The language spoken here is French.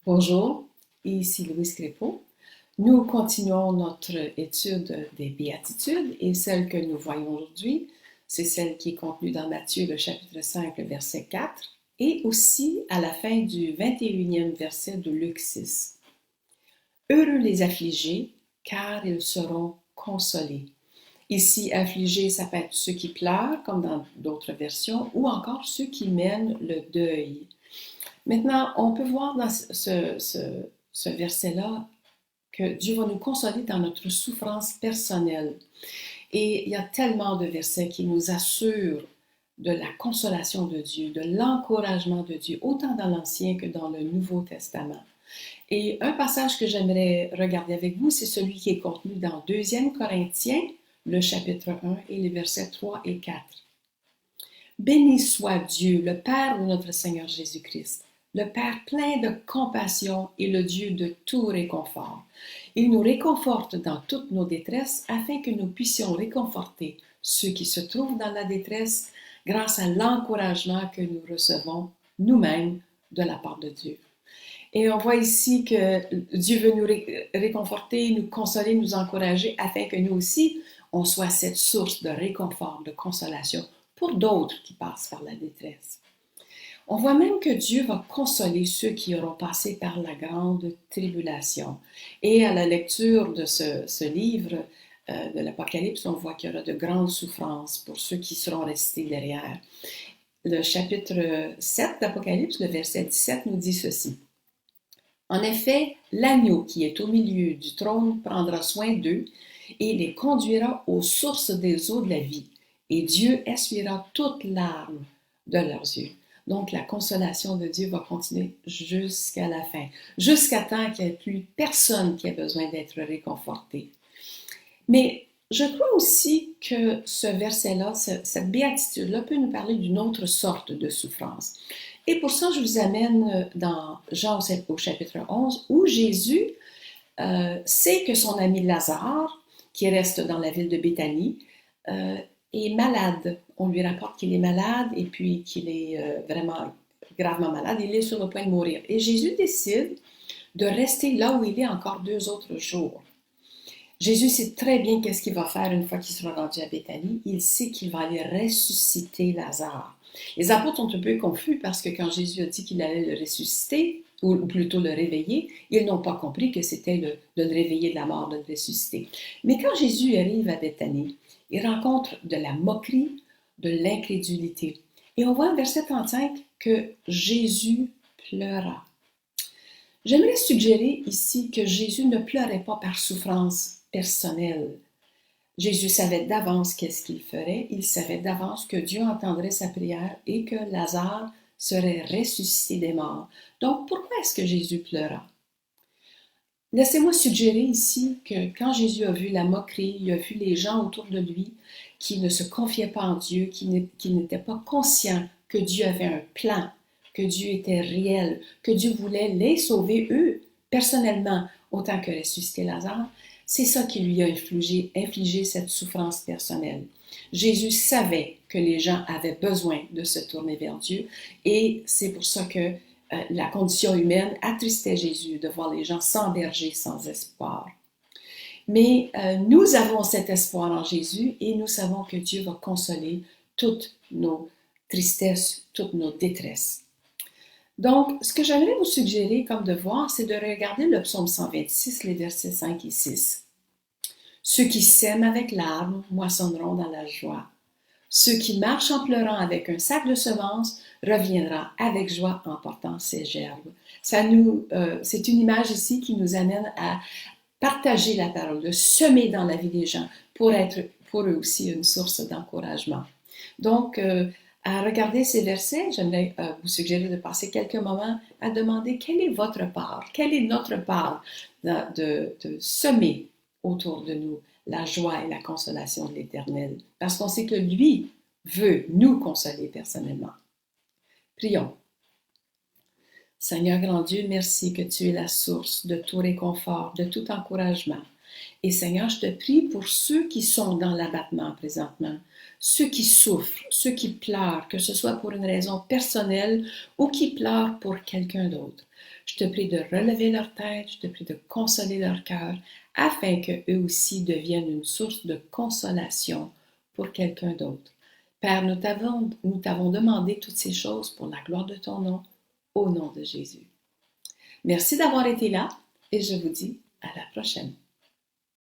Bonjour, ici Louise Crépeau. Nous continuons notre étude des béatitudes et celle que nous voyons aujourd'hui, c'est celle qui est contenue dans Matthieu, le chapitre 5, le verset 4, et aussi à la fin du 21e verset de Luc 6. Heureux les affligés, car ils seront consolés. Ici, affligés, ça peut être ceux qui pleurent, comme dans d'autres versions, ou encore ceux qui mènent le deuil. Maintenant, on peut voir dans ce verset-là que Dieu va nous consoler dans notre souffrance personnelle. Et il y a tellement de versets qui nous assurent de la consolation de Dieu, de l'encouragement de Dieu, autant dans l'Ancien que dans le Nouveau Testament. Et un passage que j'aimerais regarder avec vous, c'est celui qui est contenu dans 2 Corinthiens, le chapitre 1 et les versets 3 et 4. Béni soit Dieu, le Père de notre Seigneur Jésus-Christ, le Père plein de compassion et le Dieu de tout réconfort. Il nous réconforte dans toutes nos détresses afin que nous puissions réconforter ceux qui se trouvent dans la détresse grâce à l'encouragement que nous recevons nous-mêmes de la part de Dieu. Et on voit ici que Dieu veut nous réconforter, nous consoler, nous encourager afin que nous aussi, on soit cette source de réconfort, de consolation pour d'autres qui passent par la détresse. On voit même que Dieu va consoler ceux qui auront passé par la grande tribulation. Et à la lecture de ce livre de l'Apocalypse, on voit qu'il y aura de grandes souffrances pour ceux qui seront restés derrière. Le chapitre 7 d'Apocalypse, le verset 17, nous dit ceci. En effet, l'agneau qui est au milieu du trône prendra soin d'eux et les conduira aux sources des eaux de la vie. Et Dieu essuiera toutes larmes de leurs yeux. Donc, la consolation de Dieu va continuer jusqu'à la fin, jusqu'à temps qu'il n'y ait plus personne qui ait besoin d'être réconforté. Mais je crois aussi que ce verset-là, cette béatitude-là peut nous parler d'une autre sorte de souffrance. Et pour ça, je vous amène dans Jean au chapitre 11, où Jésus sait que son ami Lazare, qui reste dans la ville de Béthanie, est malade. On lui rapporte qu'il est malade et puis qu'il est vraiment gravement malade. Il est sur le point de mourir. Et Jésus décide de rester là où il est encore 2 autres jours. Jésus sait très bien qu'est-ce qu'il va faire une fois qu'il sera rendu à Béthanie. Il sait qu'il va aller ressusciter Lazare. Les apôtres sont un peu confus parce que quand Jésus a dit qu'il allait le ressusciter, ou plutôt le réveiller, ils n'ont pas compris que c'était de le réveiller de la mort, de le ressusciter. Mais quand Jésus arrive à Béthanie, il rencontre de la moquerie, de l'incrédulité. Et on voit en verset 35 que Jésus pleura. J'aimerais suggérer ici que Jésus ne pleurait pas par souffrance personnelle. Jésus savait d'avance qu'est-ce qu'il ferait. Il savait d'avance que Dieu entendrait sa prière et que Lazare serait ressuscité des morts. Donc, pourquoi est-ce que Jésus pleura? Laissez-moi suggérer ici que quand Jésus a vu la moquerie, il a vu les gens autour de lui qui ne se confiaient pas en Dieu, qui n'étaient pas conscients que Dieu avait un plan, que Dieu était réel, que Dieu voulait les sauver, eux, personnellement, autant que ressusciter Lazare, c'est ça qui lui a infligé cette souffrance personnelle. Jésus savait que les gens avaient besoin de se tourner vers Dieu et c'est pour ça que la condition humaine attristait Jésus de voir les gens s'enberger sans espoir. Mais nous avons cet espoir en Jésus et nous savons que Dieu va consoler toutes nos tristesses, toutes nos détresses. Donc, ce que j'aimerais vous suggérer comme devoir, c'est de regarder le psaume 126, les versets 5 et 6. Ceux qui sèment avec larmes moissonneront dans la joie. Ceux qui marchent en pleurant avec un sac de semences reviendra avec joie en portant ses gerbes. C'est une image ici qui nous amène à partager la parole, de semer dans la vie des gens pour être pour eux aussi une source d'encouragement. Donc, à regarder ces versets, j'aimerais vous suggérer de passer quelques moments à demander quelle est votre part, quelle est notre part de semer autour de nous la joie et la consolation de l'Éternel, parce qu'on sait que lui veut nous consoler personnellement. Prions. Seigneur grand Dieu, merci que tu es la source de tout réconfort, de tout encouragement. Et Seigneur, je te prie pour ceux qui sont dans l'abattement présentement, ceux qui souffrent, ceux qui pleurent, que ce soit pour une raison personnelle ou qui pleurent pour quelqu'un d'autre. Je te prie de relever leur tête, je te prie de consoler leur cœur, afin qu'eux aussi deviennent une source de consolation pour quelqu'un d'autre. Père, nous t'avons demandé toutes ces choses pour la gloire de ton nom, au nom de Jésus. Merci d'avoir été là et je vous dis à la prochaine.